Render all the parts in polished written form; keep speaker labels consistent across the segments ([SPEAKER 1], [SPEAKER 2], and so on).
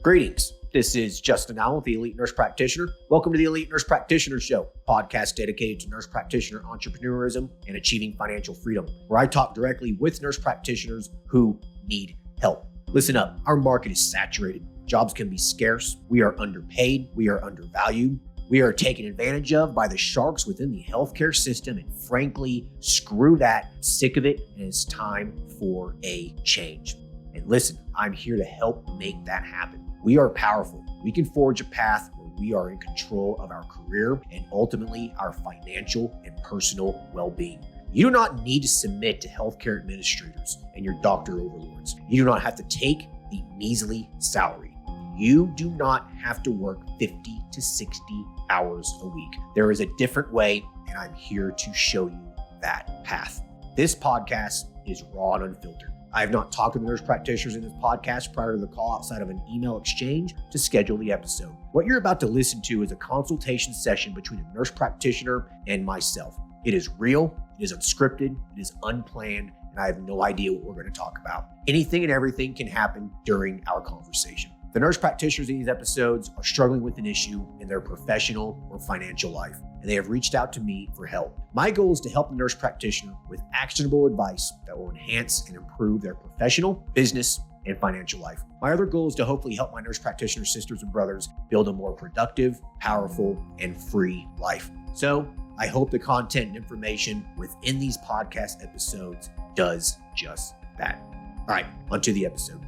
[SPEAKER 1] Greetings. This is Justin Allen with the Elite Nurse Practitioner. Welcome to the Elite Nurse Practitioner Show, podcast dedicated to nurse practitioner entrepreneurism and achieving financial freedom, where I talk directly with nurse practitioners who need help. Listen up, our market is saturated. Jobs can be scarce. We are underpaid. We are undervalued. We are taken advantage of by the sharks within the healthcare system, and frankly, screw that. Sick of it, and it's time for a change. And listen, I'm here to help make that happen. We are powerful. We can forge a path where we are in control of our career and ultimately our financial and personal well-being. You do not need to submit to healthcare administrators and your doctor overlords. You do not have to take a measly salary. You do not have to work 50 to 60 hours a week. There is a different way, and I'm here to show you that path. This podcast is raw and unfiltered. I have not talked to the nurse practitioners in this podcast prior to the call outside of an email exchange to schedule the episode. What you're about to listen to is a consultation session between a nurse practitioner and myself. It is real, it is unscripted, it is unplanned, and I have no idea what we're going to talk about. Anything and everything can happen during our conversation. The nurse practitioners in these episodes are struggling with an issue in their professional or financial life, and they have reached out to me for help. My goal is to help the nurse practitioner with actionable advice that will enhance and improve their professional, business, and financial life. My other goal is to hopefully help my nurse practitioner sisters and brothers build a more productive, powerful, and free life. So I hope the content and information within these podcast episodes does just that. All right, onto the episode.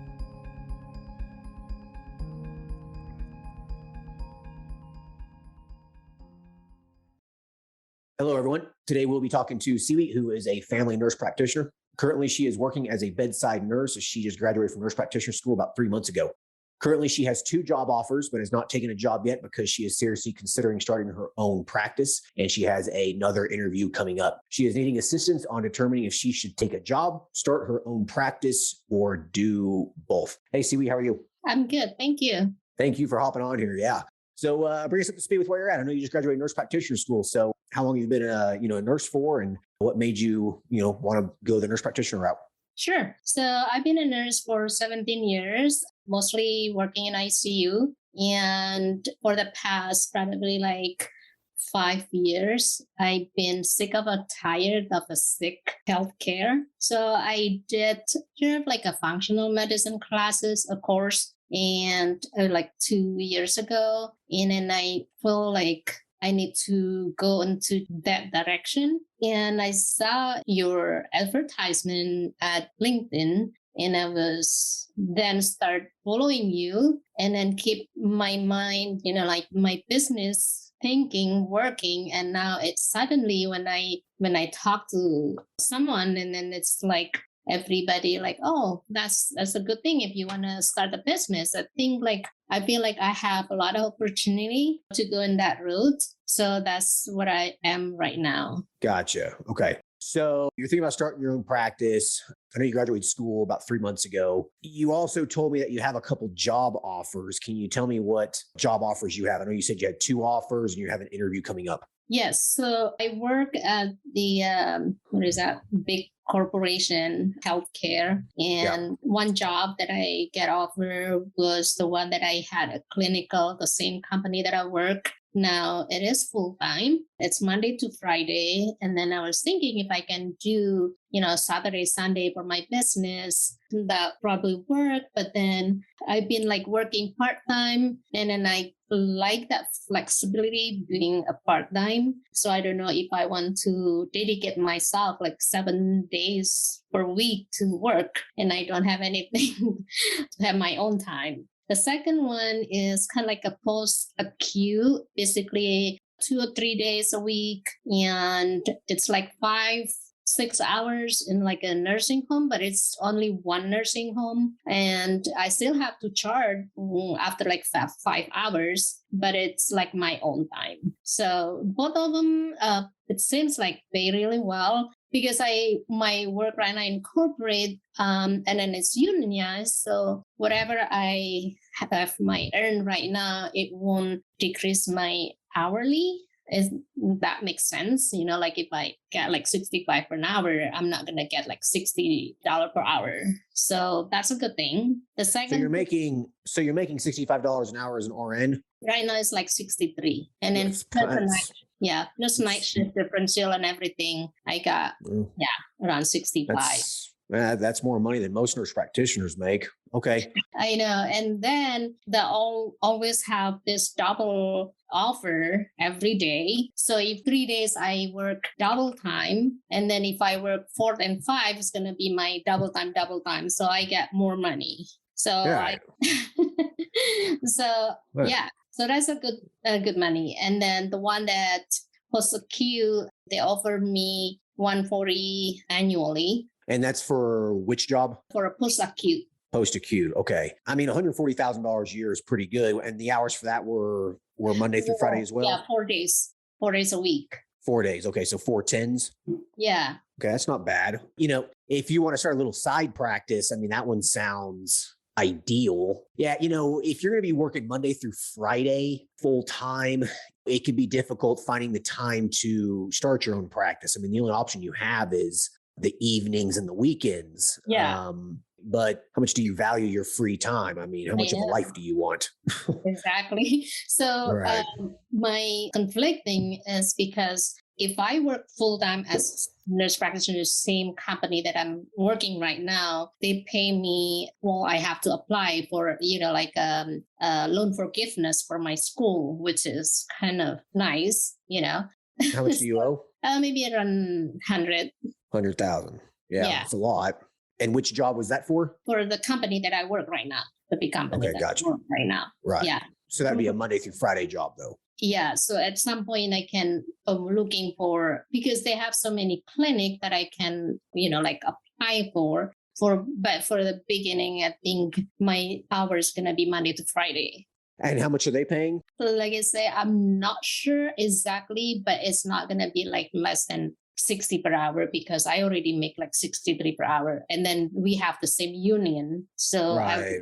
[SPEAKER 1] Hello, everyone. Today, we'll be talking to Siwi, who is a family nurse practitioner. Currently, she is working as a bedside nurse as she just graduated from nurse practitioner school about 3 months ago. Currently, she has 2 job offers, but has not taken a job yet because she is seriously considering starting her own practice, and she has another interview coming up. She is needing assistance on determining if she should take a job, start her own practice, or do both. Hey, Siwi, how are you?
[SPEAKER 2] I'm good. Thank you.
[SPEAKER 1] Thank you for hopping on here. Yeah. So bring us up to speed with where you're at. I know you just graduated nurse practitioner school. So how long have you been a nurse for, and what made you, want to go the nurse practitioner route?
[SPEAKER 2] Sure. So I've been a nurse for 17 years, mostly working in ICU. And for the past probably like 5 years, I've been sick of or tired of a sick healthcare. So I did like a functional medicine classes, a course, and like 2 years ago. And then I feel like I need to go into that direction. And I saw your advertisement at LinkedIn, and I was then start following you, and then keep my mind, like my business thinking, working. And now it's suddenly when I talk to someone, and then it's like everybody like, oh, that's a good thing if you want to start a business. I feel like I have a lot of opportunity to go in that route. So that's what I am right now.
[SPEAKER 1] Gotcha. Okay. So you're thinking about starting your own practice. I know you graduated school about 3 months ago. You also told me that you have a couple job offers. Can you tell me what job offers you have? I know you said you had 2 offers and you have an interview coming up.
[SPEAKER 2] Yes. So I work at the, big corporation healthcare. And one job that I get offered was the one that I had a clinical, the same company that I work. Now it is full time. It's Monday to Friday. And then I was thinking if I can do, Saturday, Sunday for my business, that probably work. But then I've been like working part-time, and then I like that flexibility being a part-time. So I don't know if I want to dedicate myself like 7 days per week to work, and I don't have anything to have my own time. The second one is kind of like a post-acute, basically 2 or 3 days a week. And it's like 5-6 hours in like a nursing home, but it's only one nursing home. And I still have to charge after like 5 hours, but it's like my own time. So both of them, it seems like pay really well. Because my work right now in corporate, and then it's unionized. So whatever I have my earn right now, it won't decrease my hourly. is that makes sense. Like if I get like 65 per hour, I'm not gonna get like $60 per hour. So that's a good thing. The second,
[SPEAKER 1] so you're making $65 an hour as an RN.
[SPEAKER 2] right now it's like 63, and then plus night shift differential and everything, I got around 65.
[SPEAKER 1] That's more money than most nurse practitioners make. Okay.
[SPEAKER 2] I know. And then they always have this double offer every day. So if 3 days I work double time, and then if I work 4 and 5, it's going to be my double time. So I get more money. So so that's a good money. And then the one that post-acute, they offered me 140 annually.
[SPEAKER 1] And that's for which job?
[SPEAKER 2] For a post-acute.
[SPEAKER 1] Post-acute. Okay. I mean, $140,000 a year is pretty good. And the hours for that were Monday through Friday as well?
[SPEAKER 2] Yeah, 4 days. 4 days a week.
[SPEAKER 1] 4 days. Okay. So 4 10s.
[SPEAKER 2] Yeah.
[SPEAKER 1] Okay. That's not bad. If you want to start a little side practice, I mean, that one sounds ideal. Yeah. If you're going to be working Monday through Friday full time, it could be difficult finding the time to start your own practice. I mean, the only option you have is the evenings and the weekends.
[SPEAKER 2] Yeah.
[SPEAKER 1] But how much do you value your free time? I mean, how much of a life do you want?
[SPEAKER 2] Exactly. So
[SPEAKER 1] right.
[SPEAKER 2] My conflicting is because if I work full time as nurse practitioner, same company that I'm working right now, they pay me. Well, I have to apply for loan forgiveness for my school, which is kind of nice.
[SPEAKER 1] How much do you owe?
[SPEAKER 2] Maybe around
[SPEAKER 1] 100,000. Yeah, it's a lot. And which job was that for? For the company that I work right now, the big company.
[SPEAKER 2] Okay, gotcha. I work right now.
[SPEAKER 1] Right.
[SPEAKER 2] Yeah.
[SPEAKER 1] So that'd be a Monday through Friday job, though.
[SPEAKER 2] Yeah. So at some point, I'm looking for, because they have so many clinics that I can, apply for. But for the beginning, I think my hours gonna be Monday to Friday.
[SPEAKER 1] And how much are they paying?
[SPEAKER 2] So like I say, I'm not sure exactly, but it's not gonna be like less than 60 per hour, because I already make like 63 per hour. And then we have the same union. So
[SPEAKER 1] right.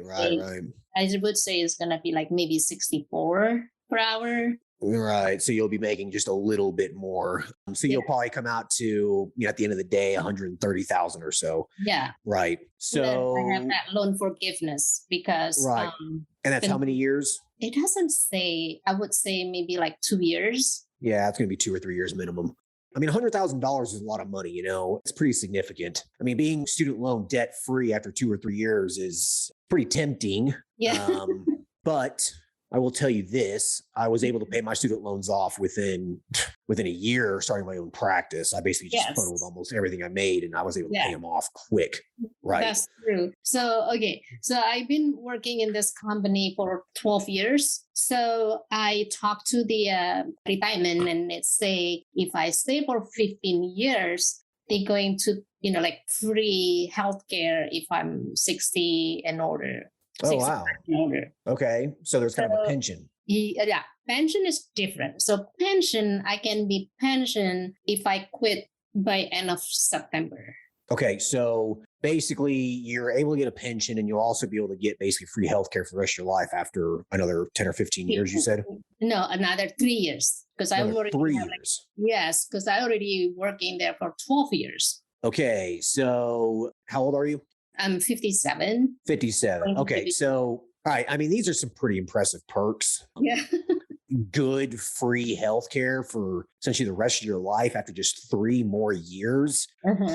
[SPEAKER 2] I would say it's going to be like maybe 64 per hour.
[SPEAKER 1] Right. So you'll be making just a little bit more. So you'll probably come out to, at the end of the day, 130,000 or so.
[SPEAKER 2] Yeah.
[SPEAKER 1] Right. So
[SPEAKER 2] I have that loan forgiveness because.
[SPEAKER 1] Right. And that's how many years?
[SPEAKER 2] It doesn't say. I would say maybe like 2 years.
[SPEAKER 1] Yeah, it's going to be 2 or 3 years minimum. I mean, $100,000 is a lot of money, it's pretty significant. I mean, being student loan debt free after 2 or 3 years is pretty tempting.
[SPEAKER 2] Yeah.
[SPEAKER 1] But I will tell you this, I was able to pay my student loans off within a year starting my own practice. I basically just funneled almost everything I made, and I was able to pay them off quick. Right.
[SPEAKER 2] That's true. So, okay. So I've been working in this company for 12 years. So I talked to the retirement, and it say, if I stay for 15 years, they're going to, free healthcare if I'm 60 and older.
[SPEAKER 1] Oh, wow. Okay. So there's kind of a pension.
[SPEAKER 2] Yeah. Pension is different. So pension, I can be pensioned if I quit by end of September.
[SPEAKER 1] Okay. So basically you're able to get a pension, and you'll also be able to get basically free healthcare for the rest of your life after another 10 or 15 years, you said?
[SPEAKER 2] No, another 3 years. Because I already
[SPEAKER 1] 3 years.
[SPEAKER 2] Yes, because I already working there for 12 years.
[SPEAKER 1] Okay. So how old are you?
[SPEAKER 2] I'm 57.
[SPEAKER 1] 57. Okay. So, all right. I mean, these are some pretty impressive perks.
[SPEAKER 2] Yeah.
[SPEAKER 1] Good free healthcare for essentially the rest of your life after just 3 more years,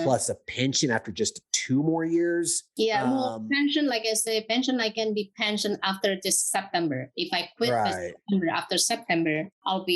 [SPEAKER 1] plus a pension after just 2 more years.
[SPEAKER 2] Yeah. Well, pension, like I say, I can be pensioned after this September. If I quit this September, after September, I'll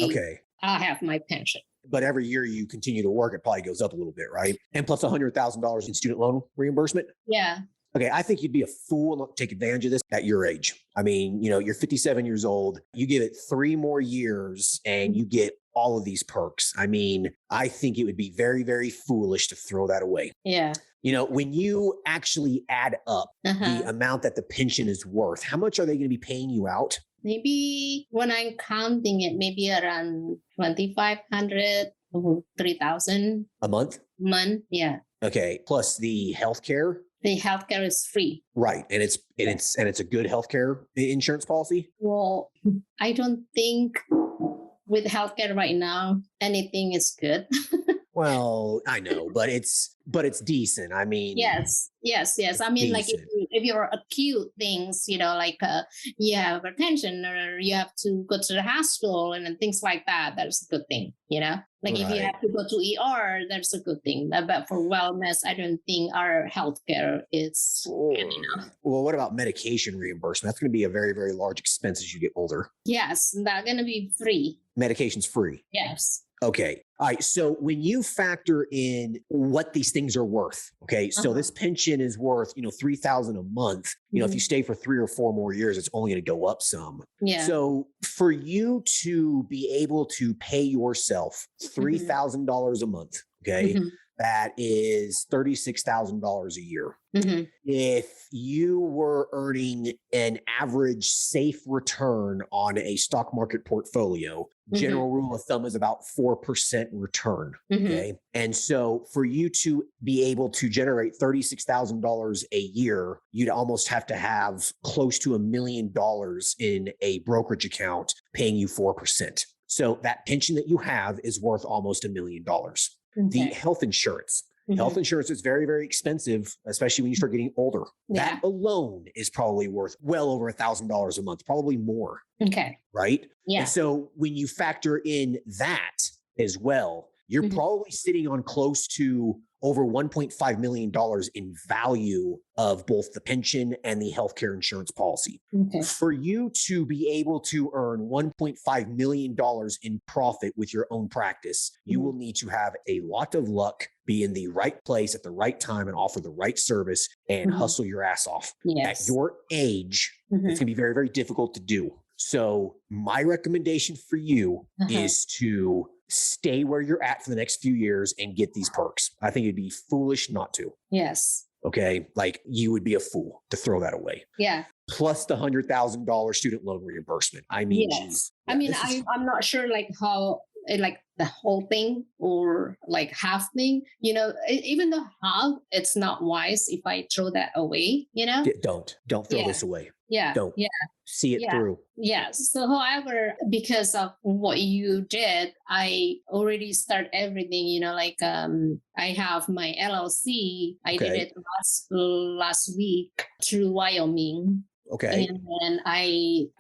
[SPEAKER 2] have my pension.
[SPEAKER 1] But every year you continue to work, it probably goes up a little bit, right? And plus $100,000 in student loan reimbursement.
[SPEAKER 2] Yeah.
[SPEAKER 1] Okay, I think you'd be a fool not to take advantage of this at your age. I mean, you're 57 years old. You give it 3 more years and you get all of these perks. I mean, I think it would be very, very foolish to throw that away.
[SPEAKER 2] Yeah.
[SPEAKER 1] When you actually add up the amount that the pension is worth, how much are they going to be paying you out?
[SPEAKER 2] Maybe when I'm counting it, maybe around 2,500 or 3,000
[SPEAKER 1] a month.
[SPEAKER 2] Yeah.
[SPEAKER 1] Okay. Plus the healthcare.
[SPEAKER 2] The healthcare is free.
[SPEAKER 1] Right. And it's a good healthcare insurance policy.
[SPEAKER 2] Well, I don't think with healthcare right now, anything is good.
[SPEAKER 1] Well, I know, but it's decent. I mean,
[SPEAKER 2] Yes. I mean, like
[SPEAKER 1] decent.
[SPEAKER 2] if you're acute things, like you have hypertension or you have to go to the hospital and then things like that, that's a good thing, Like if you
[SPEAKER 1] Right.
[SPEAKER 2] have to go to ER, that's a good thing. But for wellness, I don't think our healthcare is good enough.
[SPEAKER 1] Well, what about medication reimbursement? That's going to be a very, very large expense as you get older.
[SPEAKER 2] Yes, that's gonna be free.
[SPEAKER 1] Medication's free.
[SPEAKER 2] Yes.
[SPEAKER 1] Okay. All right. So when you factor in what these things are worth, okay. So this pension is worth, $3,000 a month. If you stay for 3 or 4 more years, it's only going to go up some.
[SPEAKER 2] Yeah.
[SPEAKER 1] So for you to be able to pay yourself $3,000 a month, okay, that is $36,000 a year. If you were earning an average safe return on a stock market portfolio, general rule of thumb is about 4% return. Okay. And so for you to be able to generate $36,000 a year, you'd almost have to have close to $1 million in a brokerage account paying you 4%. So that pension that you have is worth almost $1 million. The health insurance. Health insurance is very, very expensive, especially when you start getting older.
[SPEAKER 2] Yeah.
[SPEAKER 1] That alone is probably worth well over $1,000 a month, probably more.
[SPEAKER 2] Okay.
[SPEAKER 1] Right?
[SPEAKER 2] Yeah.
[SPEAKER 1] And so when you factor in that as well, you're probably sitting on close to over $1.5 million in value of both the pension and the healthcare insurance policy.
[SPEAKER 2] Okay.
[SPEAKER 1] For you to be able to earn $1.5 million in profit with your own practice, you will need to have a lot of luck, be in the right place at the right time and offer the right service and hustle your ass off.
[SPEAKER 2] Yes.
[SPEAKER 1] At your age, it's going to be very, very difficult to do. So my recommendation for you is to stay where you're at for the next few years and get these perks. I think it'd be foolish not to.
[SPEAKER 2] Yes.
[SPEAKER 1] Okay. Like you would be a fool to throw that away.
[SPEAKER 2] Yeah.
[SPEAKER 1] Plus the $100,000 student loan reimbursement. I mean,
[SPEAKER 2] yes.
[SPEAKER 1] Yeah,
[SPEAKER 2] I mean, I'm not sure like how, like the whole thing or like half thing, even though half, it's not wise if I throw that away,
[SPEAKER 1] Don't throw this away.
[SPEAKER 2] Yeah.
[SPEAKER 1] Don't.
[SPEAKER 2] Yeah.
[SPEAKER 1] See it through.
[SPEAKER 2] Yes. So, however, because of what you did, I already start everything. I have my LLC. I did it last week through Wyoming.
[SPEAKER 1] Okay.
[SPEAKER 2] And then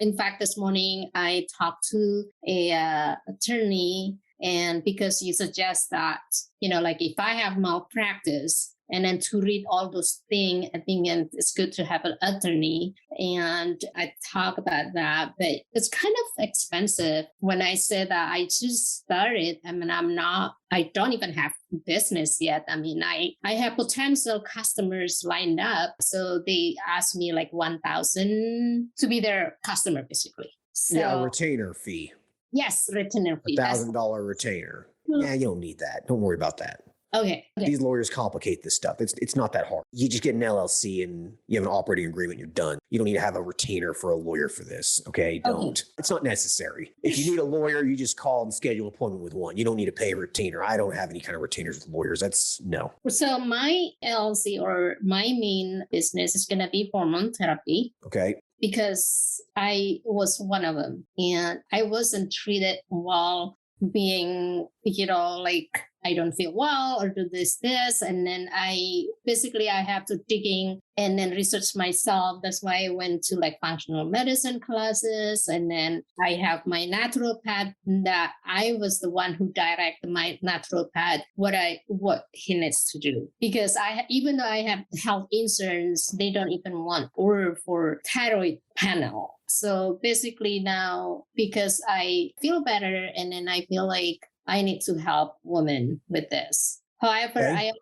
[SPEAKER 2] in fact, this morning I talked to a attorney, and because you suggest that, like if I have malpractice. And then to read all those things, I think it's good to have an attorney. And I talk about that, but it's kind of expensive. When I said that I just started, I mean, I don't even have business yet. I mean, I have potential customers lined up. So they asked me like $1,000 to be their customer, basically. So,
[SPEAKER 1] a retainer fee.
[SPEAKER 2] Yes, retainer fee.
[SPEAKER 1] $1,000 retainer. Yeah, you don't need that. Don't worry about that.
[SPEAKER 2] Okay.
[SPEAKER 1] These lawyers complicate this stuff. It's not that hard. You just get an LLC and you have an operating agreement. You're done. You don't need to have a retainer for a lawyer for this. Okay. Don't. It's not necessary. If you need a lawyer, you just call and schedule an appointment with one. You don't need to pay a retainer. I don't have any kind of retainers with lawyers. That's no. So
[SPEAKER 2] my LLC or my main business is going to be hormone therapy.
[SPEAKER 1] Okay.
[SPEAKER 2] Because I was one of them and I wasn't treated well, being, like I don't feel well or do this. And then I have to digging and then research myself. That's why I went to like functional medicine classes. And then I have my naturopath that I was the one who directed my naturopath what he needs to do. Because even though I have health insurance, they don't even want order for thyroid panel. So basically now, because I feel better and then I feel like I need to help women with this. However, I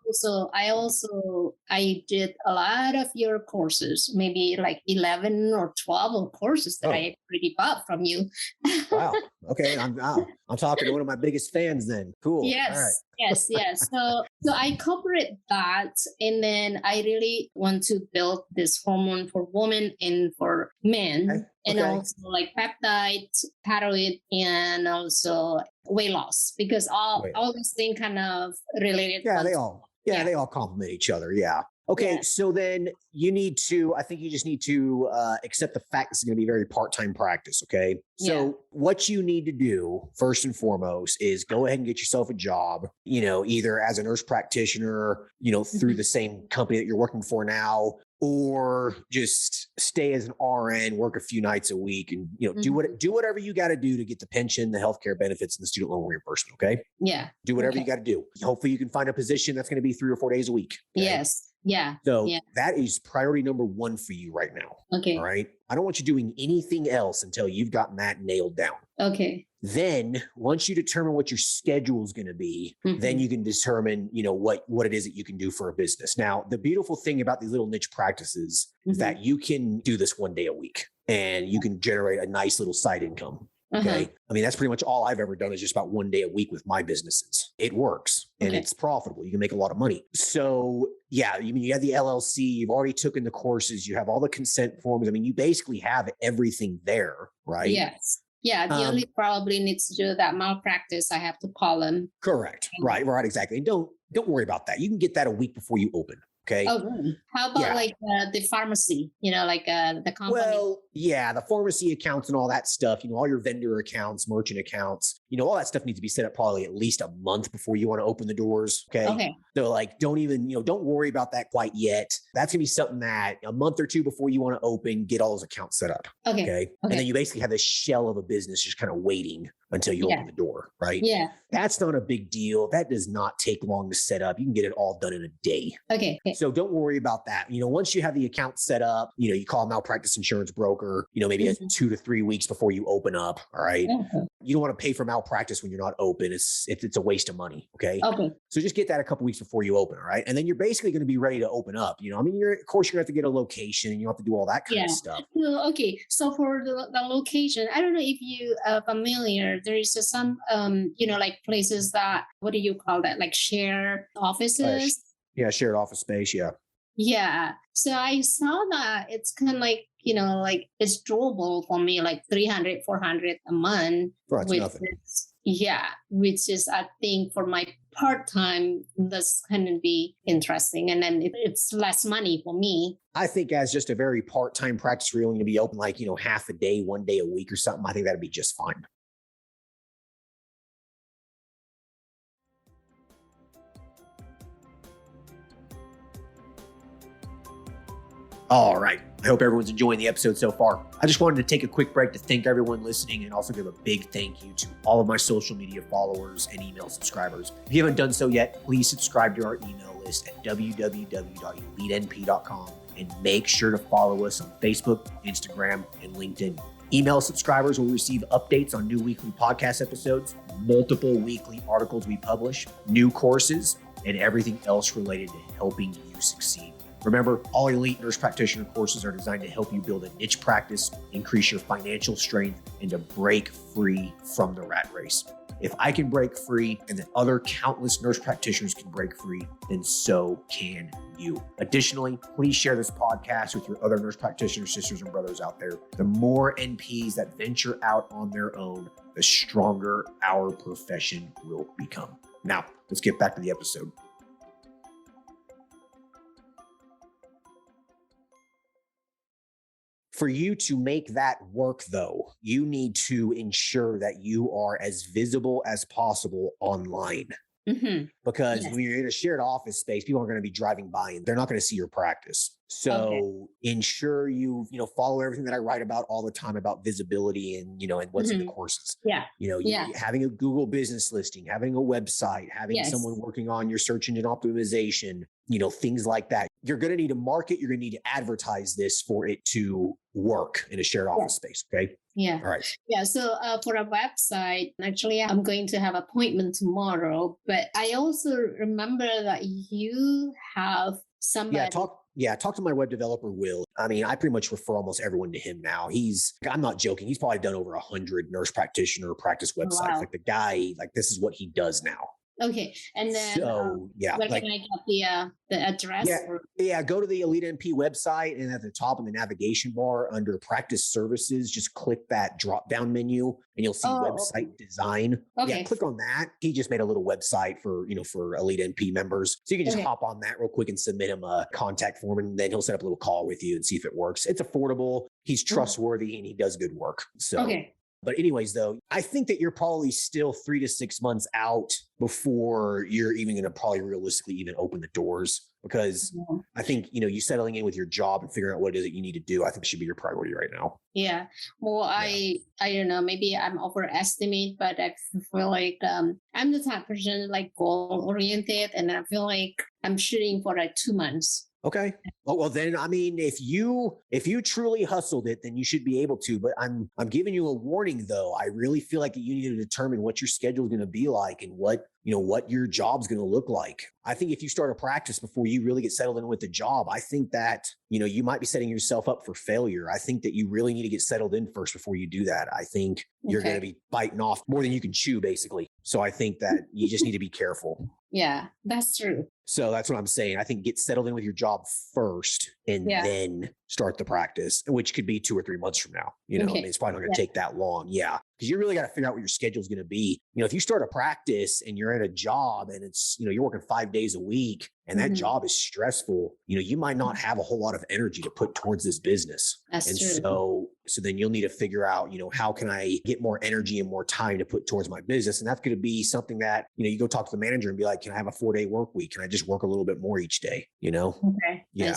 [SPEAKER 2] did a lot of your courses, maybe like 11 or 12 courses that I already bought from you.
[SPEAKER 1] Wow. Okay. I'm talking to one of my biggest fans then. Cool.
[SPEAKER 2] Yes. All right. Yes. So I incorporate that. And then I really want to build this hormone for women and for men. Okay. And also like peptides, thyroid, and also weight loss, because all these things kind of related.
[SPEAKER 1] Yeah, they all complement each other. Yeah. Okay,
[SPEAKER 2] Yeah.
[SPEAKER 1] so then I think you just need to accept the fact this is going to be very part-time practice, okay?
[SPEAKER 2] Yeah.
[SPEAKER 1] So what you need to do first and foremost is go ahead and get yourself a job, either as a nurse practitioner, through
[SPEAKER 2] Mhm.
[SPEAKER 1] the same company that you're working for now, or just stay as an RN, work a few nights a week and,
[SPEAKER 2] Mhm.
[SPEAKER 1] do whatever you got to do to get the pension, the healthcare benefits and the student loan reimbursement, okay?
[SPEAKER 2] Yeah.
[SPEAKER 1] Do whatever
[SPEAKER 2] Okay.
[SPEAKER 1] you got to do. Hopefully you can find a position that's going to be 3 or 4 days a week, okay?
[SPEAKER 2] Yes. Yeah.
[SPEAKER 1] So
[SPEAKER 2] Yeah.
[SPEAKER 1] that is priority number 1 for you right now. All
[SPEAKER 2] Okay.
[SPEAKER 1] right. I don't want you doing anything else until you've gotten that nailed down.
[SPEAKER 2] Okay.
[SPEAKER 1] Then once you determine what your schedule is going to be, then
[SPEAKER 2] Mhm.
[SPEAKER 1] you can determine, what it is that you can do for a business. Now, the beautiful thing about these little niche practices is
[SPEAKER 2] Mhm.
[SPEAKER 1] that you can do this 1 day a week and you can generate a nice little side income. Okay.
[SPEAKER 2] Uh-huh.
[SPEAKER 1] I mean, that's pretty much all I've ever done is just about 1 day a week with my businesses. It works and
[SPEAKER 2] Okay.
[SPEAKER 1] it's profitable. You can make a lot of money. So yeah, you have the LLC, you've already taken the courses, you have all the consent forms. I mean, you basically have everything there, right?
[SPEAKER 2] Yes. Yeah. The only probably needs to do that malpractice. I have to call them.
[SPEAKER 1] Correct. Right, exactly. And don't worry about that. You can get that a week before you open. Okay.
[SPEAKER 2] Oh, really? How about
[SPEAKER 1] Yeah.
[SPEAKER 2] like the pharmacy? The company.
[SPEAKER 1] Well, yeah, the pharmacy accounts and all that stuff, all your vendor accounts, merchant accounts, all that stuff needs to be set up probably at least a month before you want to open the doors. Okay.
[SPEAKER 2] Okay.
[SPEAKER 1] So don't worry about that quite yet. That's going to be something that a month or 2 before you want to open, get all those accounts set up.
[SPEAKER 2] Okay.
[SPEAKER 1] Okay. And then you basically have this shell of a business just kind of waiting until you open the door. Right.
[SPEAKER 2] Yeah.
[SPEAKER 1] That's not a big deal. That does not take long to set up. You can get it all done in a day.
[SPEAKER 2] Okay.
[SPEAKER 1] So don't worry about that. Once you have the account set up, you call a malpractice insurance broker, maybe 2 to 3 weeks before you open up. All right.
[SPEAKER 2] Okay.
[SPEAKER 1] You don't want to pay for malpractice when you're not open. It's a waste of money. Okay.
[SPEAKER 2] Okay.
[SPEAKER 1] So just get that a couple weeks before you open. All right. And then you're basically going to be ready to open up. Of course you're going to have to get a location and you have to do all that kind of stuff.
[SPEAKER 2] Well, okay. So for the location, I don't know if you are familiar. There is some, like places that, what do you call that? Like share offices.
[SPEAKER 1] Yeah. Shared office space. Yeah.
[SPEAKER 2] Yeah. So I saw that it's kind of like, like it's doable for me, like 300, 400 a month.
[SPEAKER 1] Right, it's nothing.
[SPEAKER 2] Which is, I think for my part-time, that's going to be interesting. And then it's less money for me.
[SPEAKER 1] I think as just a very part-time practice, where you're only going to be open like, half a day, 1 day a week or something. I think that'd be just fine. All right. I hope everyone's enjoying the episode so far. I just wanted to take a quick break to thank everyone listening and also give a big thank you to all of my social media followers and email subscribers. If you haven't done so yet, please subscribe to our email list at www.elitenp.com and make sure to follow us on Facebook, Instagram, and LinkedIn. Email subscribers will receive updates on new weekly podcast episodes, multiple weekly articles we publish, new courses, and everything else related to helping you succeed. Remember, all elite nurse practitioner courses are designed to help you build a niche practice, increase your financial strength, and to break free from the rat race. If I can break free and that other countless nurse practitioners can break free, then so can you. Additionally, please share this podcast with your other nurse practitioner sisters and brothers out there. The more NPs that venture out on their own, the stronger our profession will become. Now, let's get back to the episode. For you to make that work, though, you need to ensure that you are as visible as possible online.
[SPEAKER 2] Mm-hmm.
[SPEAKER 1] Because
[SPEAKER 2] Yes.
[SPEAKER 1] when you're in a shared office space, people are going to be driving by and they're not going to see your practice. So ensure you follow everything that I write about all the time about visibility and, and what's in the courses.
[SPEAKER 2] Yeah.
[SPEAKER 1] Having a Google business listing, having a website, having someone working on your search engine optimization, things like that. You're going to need to market. You're going to need to advertise this for it to work in a shared office space. Okay.
[SPEAKER 2] Yeah.
[SPEAKER 1] All right.
[SPEAKER 2] Yeah. So for a website, actually, I'm going to have an appointment tomorrow, but I also remember that you have somebody.
[SPEAKER 1] Talk to my web developer, Will. I mean, I pretty much refer almost everyone to him now. I'm not joking. He's probably done over 100 nurse practitioner practice websites.
[SPEAKER 2] Wow.
[SPEAKER 1] Like the guy, this is what he does now.
[SPEAKER 2] Okay. And then
[SPEAKER 1] So yeah,
[SPEAKER 2] where
[SPEAKER 1] like
[SPEAKER 2] can I get the address?
[SPEAKER 1] yeah, yeah. Go to the Elite NP website, and at the top of the navigation bar under Practice Services, just click that drop down menu, and you'll see
[SPEAKER 2] Oh,
[SPEAKER 1] Website Design. Yeah,
[SPEAKER 2] okay.
[SPEAKER 1] click on that. He just made a little website for for Elite NP members, so you can just
[SPEAKER 2] Okay.
[SPEAKER 1] hop on that real quick and submit him a contact form, and then he'll set up a little call with you and see if it works. It's affordable. He's trustworthy, and he does good work. So.
[SPEAKER 2] Okay.
[SPEAKER 1] But anyways, though, I think that you're probably still 3 to 6 months out before you're even going to probably realistically even open the doors, because I think, you settling in with your job and figuring out what it is that you need to do, I think should be your priority right now.
[SPEAKER 2] Yeah. Well, I don't know, maybe I'm overestimate, but I feel like I'm the type of person like goal oriented, and I feel like I'm shooting for like 2 months.
[SPEAKER 1] Okay. Well, then, I mean, if you truly hustled it, then you should be able to. But I'm giving you a warning, though. I really feel like you need to determine what your schedule is going to be like and what your job's going to look like. I think if you start a practice before you really get settled in with the job, I think that, you might be setting yourself up for failure. I think that you really need to get settled in first before you do that. I think you're going to be biting off more than you can chew, basically. So I think that you just need to be careful.
[SPEAKER 2] Yeah, that's true.
[SPEAKER 1] So that's what I'm saying. I think get settled in with your job first and then start the practice, which could be 2 or 3 months from now. I mean, it's probably not going to take that long. Yeah. Because you really got to figure out what your schedule is going to be. If you start a practice and you're at a job and it's, you're working 5 days a week and that job is stressful, you might not have a whole lot of energy to put towards this business.
[SPEAKER 2] That's true.
[SPEAKER 1] So then you'll need to figure out, how can I get more energy and more time to put towards my business? And that's going to be something that, you go talk to the manager and be like, can I have a 4-day work week? Can I just work a little bit more each day?
[SPEAKER 2] Okay.
[SPEAKER 1] Yeah.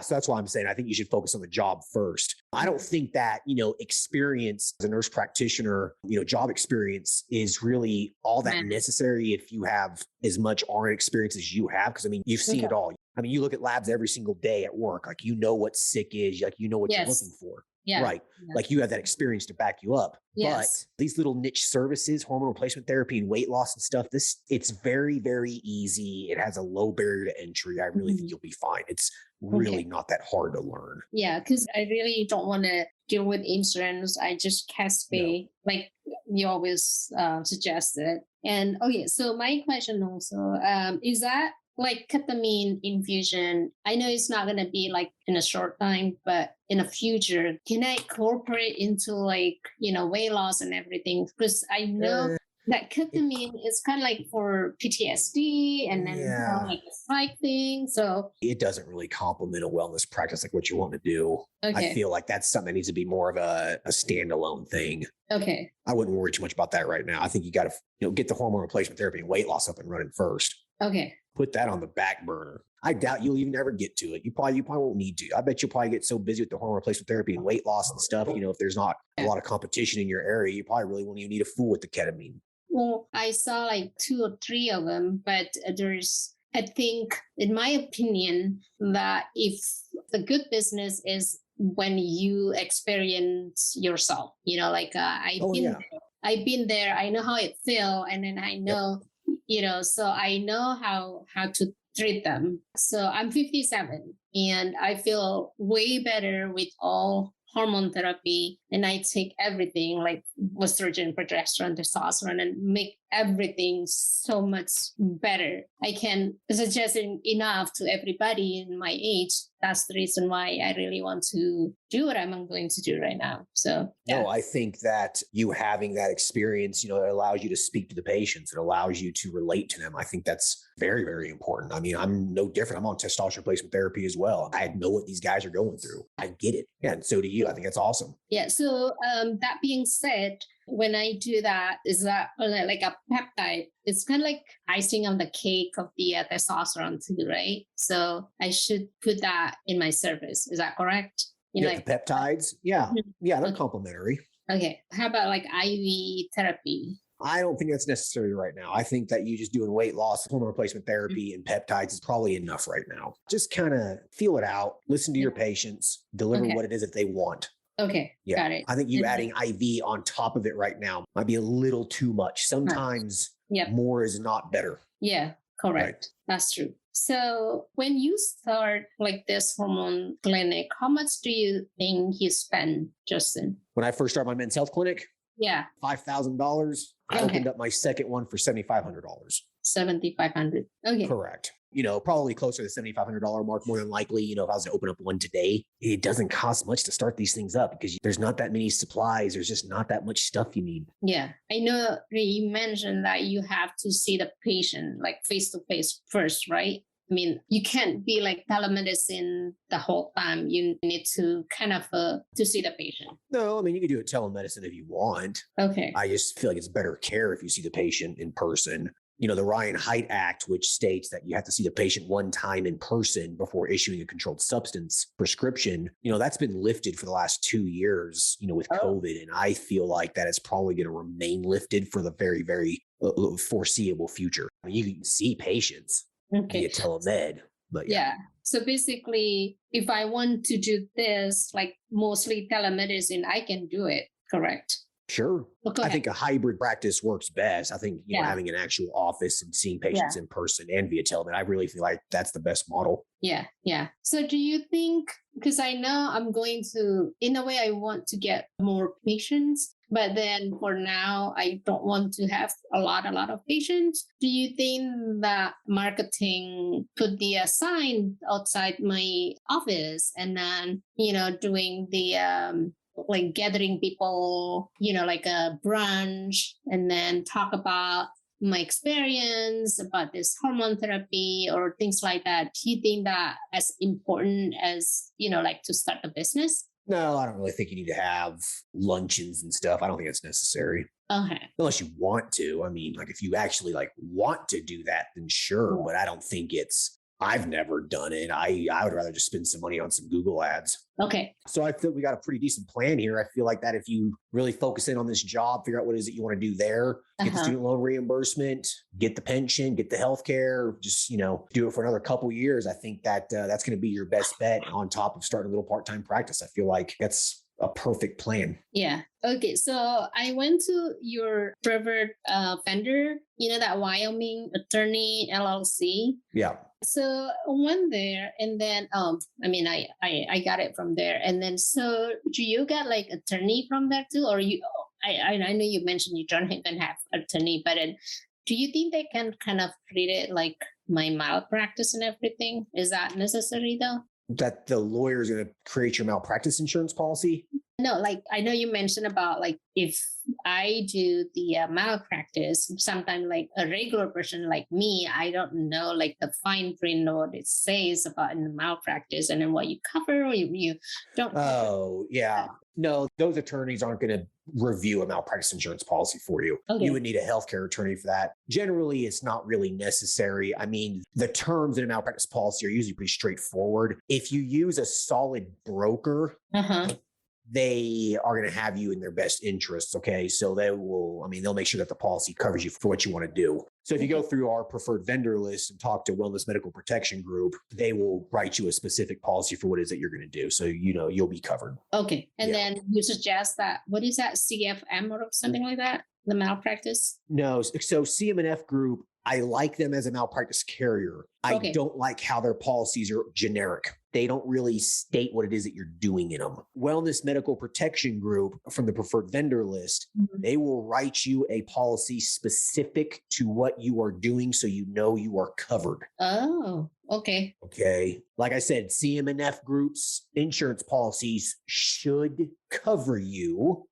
[SPEAKER 1] So that's why I'm saying I think you should focus on the job first. I don't think that, experience as a nurse practitioner, job experience is really all that necessary if you have as much RN experience as you have. Because I mean, you've seen it all. I mean, you look at labs every single day at work, like, what sick is, like, what you're looking for.
[SPEAKER 2] Yeah.
[SPEAKER 1] Right. Yeah. Like you have that experience to back you up.
[SPEAKER 2] Yes.
[SPEAKER 1] But these little niche services, hormone replacement therapy and weight loss and stuff, it's very, very easy. It has a low barrier to entry. I really think you'll be fine. It's really not that hard to learn.
[SPEAKER 2] Yeah. Because I really don't want to deal with insurance. I just cash pay, like you always suggested. And so my question also, is that like ketamine infusion, I know it's not going to be like in a short time, but in the future, can I incorporate into like, weight loss and everything? Because I know that ketamine is kind of like for PTSD and then like a psych thing. So
[SPEAKER 1] it doesn't really complement a wellness practice like what you want to do. Okay. I feel like that's something that needs to be more of a standalone thing.
[SPEAKER 2] Okay.
[SPEAKER 1] I wouldn't worry too much about that right now. I think you got to, get the hormone replacement therapy and weight loss up and running first.
[SPEAKER 2] Okay.
[SPEAKER 1] Put that on the back burner. I doubt you'll even ever get to it. You probably won't need to. I bet you'll probably get so busy with the hormone replacement therapy and weight loss and stuff. If there's not a lot of competition in your area, you probably really won't even need a fool with the ketamine.
[SPEAKER 2] Well, I saw like 2 or 3 of them, but I think, in my opinion, that if the good business is when you experience yourself, I've been there. I know how it feels, and then I know, so I know how to treat them. So I'm 57 and I feel way better with all hormone therapy, and I take everything like estrogen, progesterone, testosterone, and make everything so much better. I can suggest it enough to everybody in my age. That's the reason why I really want to do what I'm going to do right now. So
[SPEAKER 1] no, I think that you having that experience, it allows you to speak to the patients. It allows you to relate to them. I think that's very, very important. I mean, I'm no different. I'm on testosterone replacement therapy as well. I know what these guys are going through. I get it. Yeah, and so do you. I think that's awesome.
[SPEAKER 2] Yeah. So that being said, when I do that, is that like a peptide? It's kind of like icing on the cake of the testosterone too, right? So I should put that in my service. Is that correct?
[SPEAKER 1] The peptides? Yeah. Yeah, they're complementary.
[SPEAKER 2] Okay. How about like IV therapy?
[SPEAKER 1] I don't think that's necessary right now. I think that you just doing weight loss, hormone replacement therapy, and peptides is probably enough right now. Just kind of feel it out, listen to your patients, deliver what it is that they want.
[SPEAKER 2] Okay.
[SPEAKER 1] Yeah.
[SPEAKER 2] Got it.
[SPEAKER 1] I think you adding IV on top of it right now might be a little too much. Sometimes more is not better.
[SPEAKER 2] Yeah, correct. Right. That's true. So when you start like this hormone clinic, how much do you think you spend, Justin?
[SPEAKER 1] When I first started my men's health clinic?
[SPEAKER 2] Yeah.
[SPEAKER 1] $5,000. I opened up my second one for $7,500.
[SPEAKER 2] $7,500. Okay.
[SPEAKER 1] Correct. Probably closer to the $7,500 mark, more than likely. If I was to open up one today, it doesn't cost much to start these things up because there's not that many supplies. There's just not that much stuff you need.
[SPEAKER 2] Yeah. I know that you mentioned that you have to see the patient like face to face first, right? I mean, you can't be like telemedicine the whole time. You need to kind of to see the patient.
[SPEAKER 1] No, I mean, you can do it telemedicine if you want.
[SPEAKER 2] Okay.
[SPEAKER 1] I just feel like it's better care if you see the patient in person. The Ryan Haidt Act, which states that you have to see the patient one time in person before issuing a controlled substance prescription, that's been lifted for the last 2 years, with COVID. And I feel like that is probably going to remain lifted for the very, very foreseeable future. I mean, you can see patients via telemed, but
[SPEAKER 2] yeah. So basically, if I want to do this, like mostly telemedicine, I can do it, correct?
[SPEAKER 1] Sure.
[SPEAKER 2] Well,
[SPEAKER 1] I think a hybrid practice works best. I think, having an actual office and seeing patients in person and via telemed, I really feel like that's the best model.
[SPEAKER 2] Yeah. Yeah. So do you think, because I know I'm going to, in a way, I want to get more patients, but then for now, I don't want to have a lot of patients. Do you think that marketing could be a sign outside my office and then, doing the, like gathering people, like a brunch and then talk about my experience about this hormone therapy or things like that. Do you think that as important as, like to start a business?
[SPEAKER 1] No, I don't really think you need to have luncheons and stuff. I don't think it's necessary.
[SPEAKER 2] Okay.
[SPEAKER 1] Unless you want to. I mean, like if you actually want to do that, then sure. But I don't think I've never done it. I would rather just spend some money on some Google ads.
[SPEAKER 2] Okay.
[SPEAKER 1] So I feel we got a pretty decent plan here. I feel like that if you really focus in on this job, figure out what it is that you want to do there, get the student loan reimbursement, get the pension, get the healthcare, just, do it for another couple years. I think that that's going to be your best bet on top of starting a little part-time practice. I feel like that's a perfect plan.
[SPEAKER 2] Yeah. Okay. So I went to your preferred vendor, that Wyoming Attorney LLC.
[SPEAKER 1] Yeah.
[SPEAKER 2] So I went there and then, I got it from there. And then, so do you get like attorney from there too? Or I know you mentioned you don't even have attorney, but do you think they can kind of treat it like my malpractice and everything? Is that necessary though?
[SPEAKER 1] That the lawyer is going to create your malpractice insurance policy?
[SPEAKER 2] No, like I know you mentioned about like if I do the malpractice, sometimes like a regular person like me, I don't know like the fine print or what it says about in the malpractice and then what you cover or you don't.
[SPEAKER 1] Oh, yeah. No, those attorneys aren't going to review a malpractice insurance policy for you.
[SPEAKER 2] Okay.
[SPEAKER 1] You would need a healthcare attorney for that. Generally, it's not really necessary. I mean, the terms in a malpractice policy are usually pretty straightforward. If you use a solid broker, they are going to have you in their best interests. Okay. So they'll make sure that the policy covers you for what you want to do. So if you go through our preferred vendor list and talk to Wellness Medical Protection Group, they will write you a specific policy for what it is that you're going to do. So, you'll be covered.
[SPEAKER 2] Okay. And then you suggest that, what is that, CFM or something like that? The malpractice?
[SPEAKER 1] No. So CMNF Group, I like them as a malpractice carrier. I don't like how their policies are generic. They don't really state what it is that you're doing in them. Wellness Medical Protection Group from the preferred vendor list, they will write you a policy specific to what you are doing so you know you are covered.
[SPEAKER 2] Oh, okay.
[SPEAKER 1] Okay. Like I said, CMNF Group's insurance policies should cover you,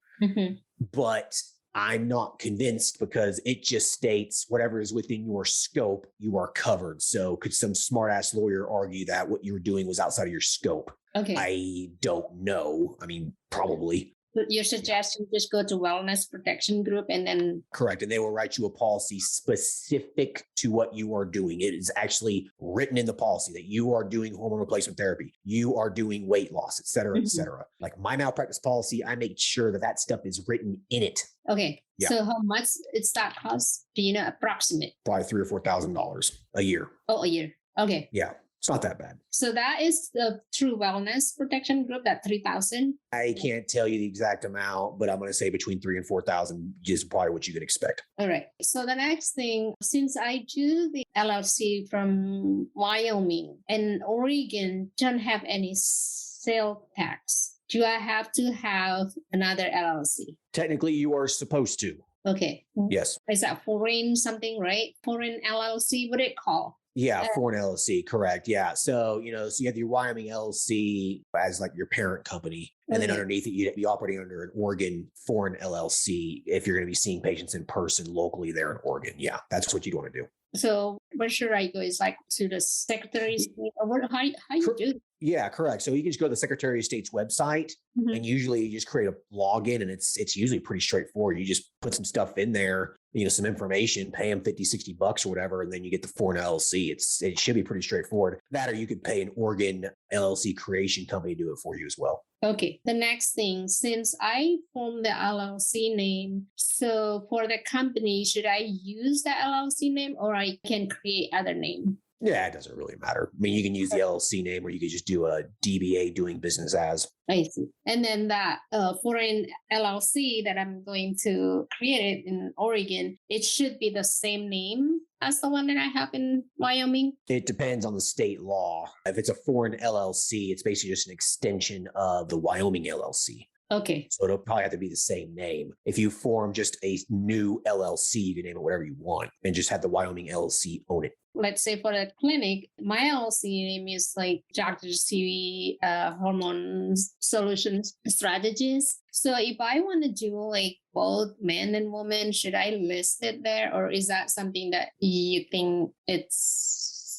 [SPEAKER 1] but I'm not convinced because it just states whatever is within your scope, you are covered. So could some smart ass lawyer argue that what you were doing was outside of your scope?
[SPEAKER 2] Okay.
[SPEAKER 1] I don't know. I mean, probably.
[SPEAKER 2] Your suggestion, just go to Wellness Protection Group and then...
[SPEAKER 1] Correct. And they will write you a policy specific to what you are doing. It is actually written in the policy that you are doing hormone replacement therapy. You are doing weight loss, et cetera, et cetera. Like my malpractice policy, I make sure that stuff is written in it.
[SPEAKER 2] Okay. Yeah. So how much it's that cost? Do you know approximate?
[SPEAKER 1] Probably $3,000 or $4,000 a year.
[SPEAKER 2] Oh, a year. Okay.
[SPEAKER 1] Yeah. It's not that bad.
[SPEAKER 2] So that is the True Wellness Protection Group, that $3,000?
[SPEAKER 1] I can't tell you the exact amount, but I'm going to say between $3,000 and $4,000 is probably what you could expect.
[SPEAKER 2] All right. So the next thing, since I do the LLC from Wyoming and Oregon don't have any sales tax, do I have to have another LLC?
[SPEAKER 1] Technically, you are supposed to.
[SPEAKER 2] Okay.
[SPEAKER 1] Yes.
[SPEAKER 2] Is that foreign something, right? Foreign LLC, what do it call?
[SPEAKER 1] Yeah, foreign LLC, correct. Yeah. So, so you have your Wyoming LLC as like your parent company. And then
[SPEAKER 2] Okay.
[SPEAKER 1] underneath it, you'd be operating under an Oregon foreign LLC if you're going to be seeing patients in person locally there in Oregon. Yeah, that's what you'd want to do.
[SPEAKER 2] So where should I go? Is like to the Secretary of State, or how you do it?
[SPEAKER 1] Yeah, correct. So you can just go to the Secretary of State's website and usually you just create a login and it's usually pretty straightforward. You just put some stuff in there, some information, pay them 50, $60 or whatever, and then you get the foreign LLC. It should be pretty straightforward. That, or you could pay an Oregon LLC creation company to do it for you as well.
[SPEAKER 2] Okay. The next thing, since I formed the LLC name, so for the company, should I use the LLC name or I can create other name?
[SPEAKER 1] Yeah, it doesn't really matter. I mean, you can use the LLC name or you could just do a DBA, doing business as.
[SPEAKER 2] I see. And then that foreign LLC that I'm going to create it in Oregon, it should be the same name as the one that I have in Wyoming.
[SPEAKER 1] It depends on the state law. If it's a foreign LLC, it's basically just an extension of the Wyoming LLC.
[SPEAKER 2] Okay.
[SPEAKER 1] So it'll probably have to be the same name. If you form just a new LLC, you can name it whatever you want and just have the Wyoming LLC own it.
[SPEAKER 2] Let's say for the clinic, my LLC name is like Dr. Siwi Hormones Solutions Strategist. So if I want to do like both men and women, should I list it there? Or is that something that you think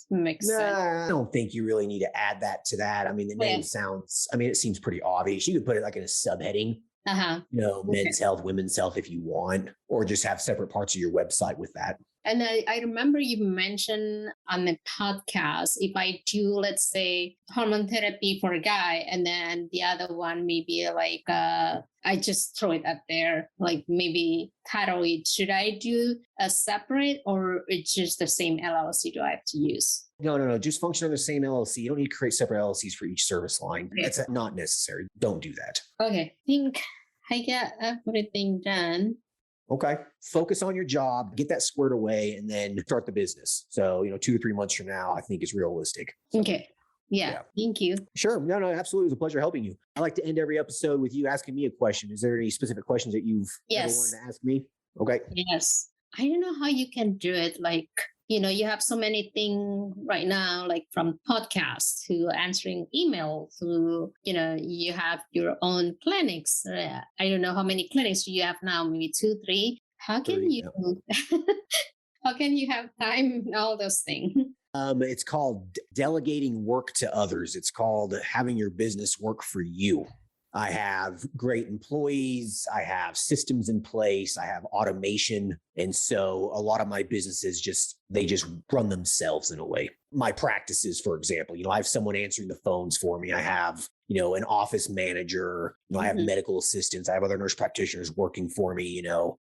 [SPEAKER 2] makes sense?
[SPEAKER 1] I don't think you really need to add that to that. I mean, the name it seems pretty obvious. You could put it like in a subheading, men's health, women's health if you want, or just have separate parts of your website with that.
[SPEAKER 2] And I remember you mentioned on the podcast, if I do, let's say, hormone therapy for a guy, and then the other one maybe like, I just throw it up there, like maybe thyroid. Should I do a separate or it's just the same LLC do I have to use?
[SPEAKER 1] No. Just function on the same LLC. You don't need to create separate LLCs for each service line. Okay. That's not necessary. Don't do that.
[SPEAKER 2] Okay. I think I got everything done.
[SPEAKER 1] Okay. Focus on your job, get that squared away, and then start the business. So, 2 to 3 months from now, I think is realistic. So,
[SPEAKER 2] okay. Yeah. Thank you.
[SPEAKER 1] Sure. No, absolutely. It was a pleasure helping you. I like to end every episode with you asking me a question. Is there any specific questions that you've ever wanted to ask me? Okay.
[SPEAKER 2] Yes. I don't know how you can do it. Like, you have so many things right now, like from podcasts to answering email to, you have your own clinics. I don't know how many clinics you have now, maybe 2, 3. How can how can you have time and all those things?
[SPEAKER 1] It's called delegating work to others. It's called having your business work for you. I have great employees. I have systems in place. I have automation. And so a lot of my businesses they just run themselves in a way. My practices, for example, I have someone answering the phones for me. I have, an office manager, I have medical assistants. I have other nurse practitioners working for me.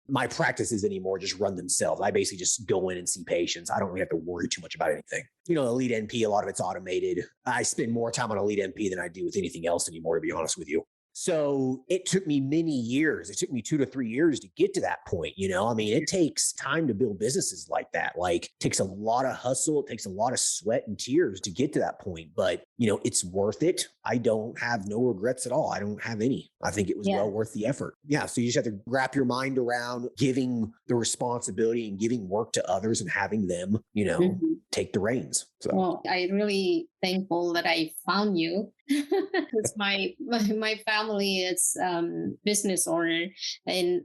[SPEAKER 1] My practices anymore just run themselves. I basically just go in and see patients. I don't really have to worry too much about anything. Elite NP, a lot of it's automated. I spend more time on Elite NP than I do with anything else anymore, to be honest with you. So it took me many years. It took me 2 to 3 years to get to that point. It takes time to build businesses like that. Like, it takes a lot of hustle. It takes a lot of sweat and tears to get to that point. But, it's worth it. I don't have no regrets at all. I don't have any. I think it was well worth the effort. Yeah. So you just have to wrap your mind around giving the responsibility and giving work to others and having them, take the reins. So.
[SPEAKER 2] Well, I'm really thankful that I found you. Because my family is business owner and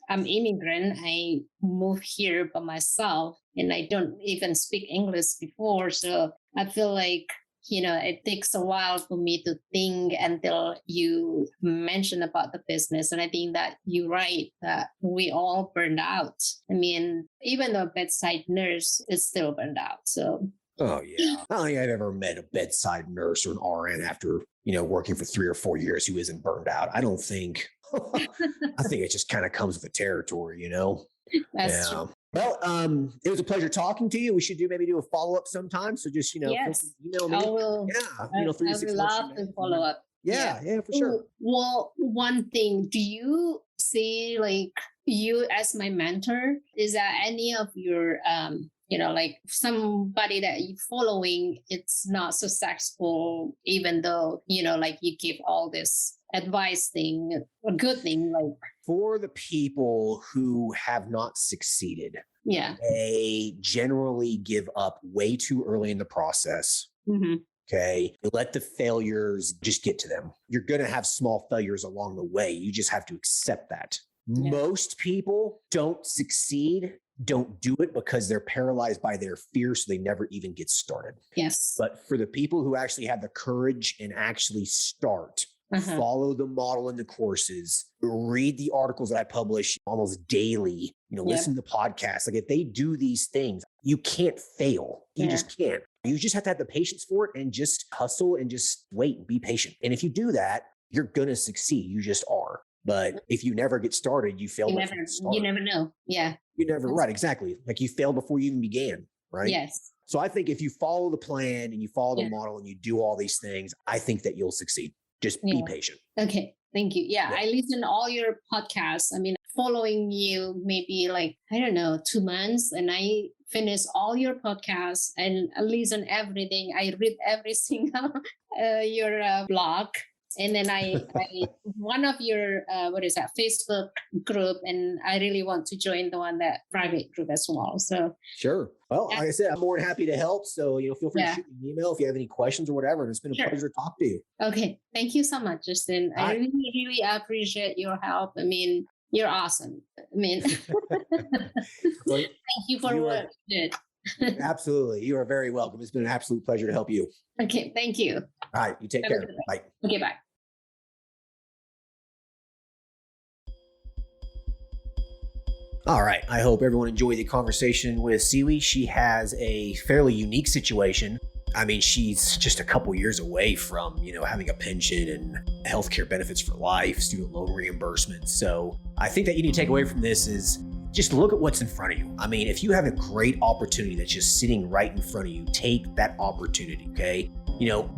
[SPEAKER 2] I'm immigrant. I moved here by myself and I don't even speak English before. So I feel like, it takes a while for me to think until you mention about the business. And I think that you're right, that we all burned out. I mean, even though bedside nurse is still burned out. So.
[SPEAKER 1] Oh, yeah. I don't think I've ever met a bedside nurse or an RN after, working for 3 or 4 years who isn't burned out. I don't think, I think it just kind of comes with the territory,
[SPEAKER 2] That's true.
[SPEAKER 1] Well, it was a pleasure talking to you. We should maybe do a follow-up sometime. So just,
[SPEAKER 2] yes.
[SPEAKER 1] email me.
[SPEAKER 2] I will.
[SPEAKER 1] Yeah. 3 to 6 months.
[SPEAKER 2] I would love to follow up.
[SPEAKER 1] Yeah, for sure.
[SPEAKER 2] Well, one thing, do you see like you as my mentor? Is that any of your like somebody that you're following, it's not successful, even though, like you give all this advice thing, a good thing, like
[SPEAKER 1] For the people who have not succeeded,
[SPEAKER 2] yeah.
[SPEAKER 1] they generally give up way too early in the process.
[SPEAKER 2] Mm-hmm.
[SPEAKER 1] Okay. Let the failures just get to them. You're going to have small failures along the way. You just have to accept that.
[SPEAKER 2] Yeah.
[SPEAKER 1] Most people don't succeed, don't do it because they're paralyzed by their fear. So they never even get started.
[SPEAKER 2] Yes.
[SPEAKER 1] But for the people who actually have the courage and actually start, follow the model in the courses, read the articles that I publish almost daily, listen to podcasts. Like if they do these things, you can't fail. You just can't. You just have to have the patience for it and just hustle and just wait and be patient. And if you do that, you're going to succeed. You just are. But if you never get started, you fail.
[SPEAKER 2] You never know. Yeah.
[SPEAKER 1] You never, right. Exactly. Like you failed before you even began. Right.
[SPEAKER 2] Yes.
[SPEAKER 1] So I think if you follow the plan and you follow the model and you do all these things, I think that you'll succeed. Just be patient.
[SPEAKER 2] Okay. Thank you. Yeah. I listen to all your podcasts. I mean, following you maybe like, I don't know, 2 months, and I finish all your podcasts and I listen everything. I read every single your blog. And then I one of your Facebook group, and I really want to join that private group as well. So
[SPEAKER 1] sure. Well, like I said, I'm more than happy to help. So feel free to shoot me an email if you have any questions or whatever. And it's been a pleasure to talk to you.
[SPEAKER 2] Okay, thank you so much, Justin. I really, really appreciate your help. I mean, you're awesome. I mean,
[SPEAKER 1] well,
[SPEAKER 2] thank you for what you did.
[SPEAKER 1] Absolutely. You are very welcome. It's been an absolute pleasure to help you.
[SPEAKER 2] Okay. Thank you.
[SPEAKER 1] All right. You take care. Bye.
[SPEAKER 2] Okay. Bye.
[SPEAKER 1] All right. I hope everyone enjoyed the conversation with Siwi. She has a fairly unique situation. I mean, she's just a couple years away from, having a pension and healthcare benefits for life, student loan reimbursements. So I think that you need to take away from this is just look at what's in front of you. I mean, if you have a great opportunity that's just sitting right in front of you, take that opportunity, okay?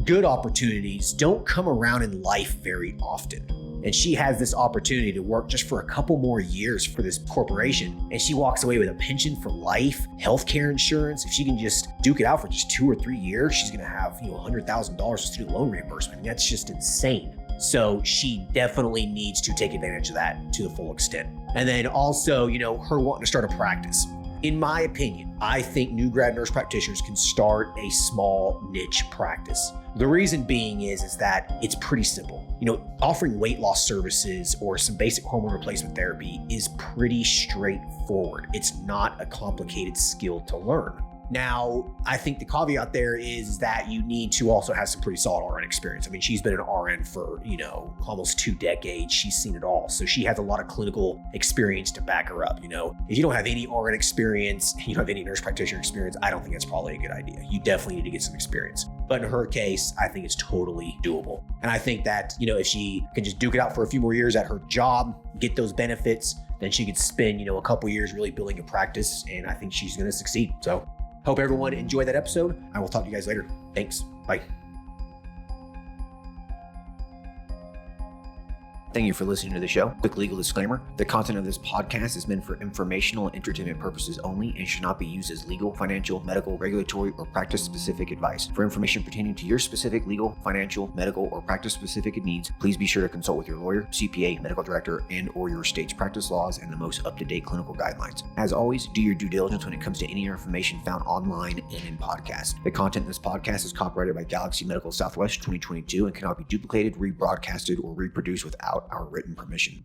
[SPEAKER 1] Good opportunities don't come around in life very often. And she has this opportunity to work just for a couple more years for this corporation. And she walks away with a pension for life, healthcare insurance. If she can just duke it out for just 2 or 3 years, she's going to have, $100,000 of student loan reimbursement. And that's just insane. So she definitely needs to take advantage of that to the full extent. And then also, her wanting to start a practice. In my opinion, I think new grad nurse practitioners can start a small niche practice. The reason being is that it's pretty simple. Offering weight loss services or some basic hormone replacement therapy is pretty straightforward. It's not a complicated skill to learn. Now, I think the caveat there is that you need to also have some pretty solid RN experience. I mean, she's been an RN for, almost 2 decades. She's seen it all. So she has a lot of clinical experience to back her up. If you don't have any RN experience, you don't have any nurse practitioner experience, I don't think that's probably a good idea. You definitely need to get some experience. But in her case, I think it's totally doable. And I think that, if she can just duke it out for a few more years at her job, get those benefits, then she could spend, a couple years really building a practice. And I think she's going to succeed. So hope everyone enjoyed that episode. I will talk to you guys later. Thanks. Bye. Thank you for listening to the show. Quick legal disclaimer. The content of this podcast is meant for informational and entertainment purposes only and should not be used as legal, financial, medical, regulatory, or practice-specific advice. For information pertaining to your specific legal, financial, medical, or practice-specific needs, please be sure to consult with your lawyer, CPA, medical director, and/or your state's practice laws and the most up-to-date clinical guidelines. As always, do your due diligence when it comes to any information found online and in podcast. The content in this podcast is copyrighted by Galaxy Medical Southwest 2022 and cannot be duplicated, rebroadcasted, or reproduced without our written permission.